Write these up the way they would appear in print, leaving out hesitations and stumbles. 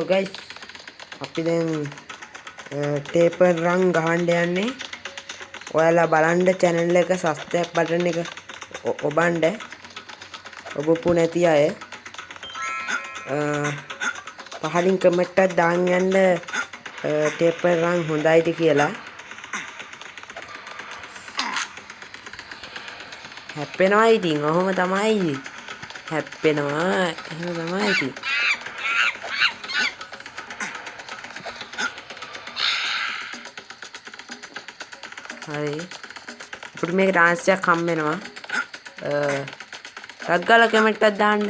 Hello guys. අපි දැන් taper රන් ගහන්න යන්නේ. ඔයාලා බලන්න channel එක subscribe button එක ඔබන්න. ඔබපු නැති අය පහලින් කමෙන්ට් එකක් දාන්න යන්න ටේපර් රන් හොඳයිද කියලා. හැප්පෙනවා ඉතින්. ඔහොම තමයි. හැප්පෙනවා. එහෙම තමයි ඉතින්. හරි අපිට මේක ඩාන්ස් එකක් හම් වෙනවා ටග් ගාලා කමෙන්ට් එකක් දාන්න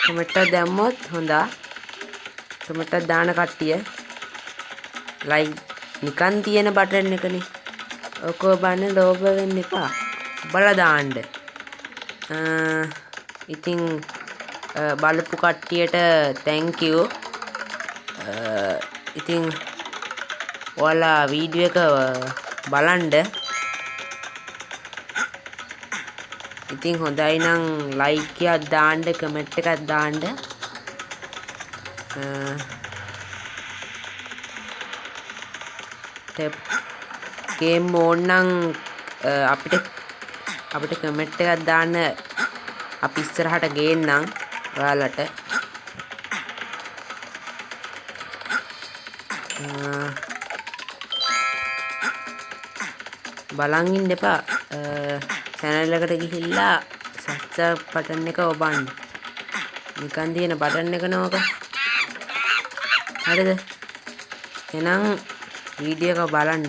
කමෙන්ට් එකක් දැම්මොත් හොඳා කමෙන්ට් එකක් දාන කට්ටිය ලයික් නිකන් තියෙන බටන් එකනේ ඔක බලන්න ලෝභ වෙන්න එපා බලලා දාන්න ඉතින් බලපු කට්ටියට thank you ඉතින් ඔයාලා වීඩියෝ එක බලන්න ඉතින් හොඳයි නම් ලයික් එකක් දාන්න කමෙන්ට් එකක් දාන්න ගේම් ඕන් නම් අපිට කමෙන්ට් එකක් දාන්න අපි ඉස්සරහට ගේන්නම් ඔයාලට බලන් ඉන්න එපා channel එකට ගිහිල්ලා subscribe button එක ඔබන්න නිකන් තියෙන බටන් එක නෝක හරිද එහෙනම් වීඩියෝ එක බලන්න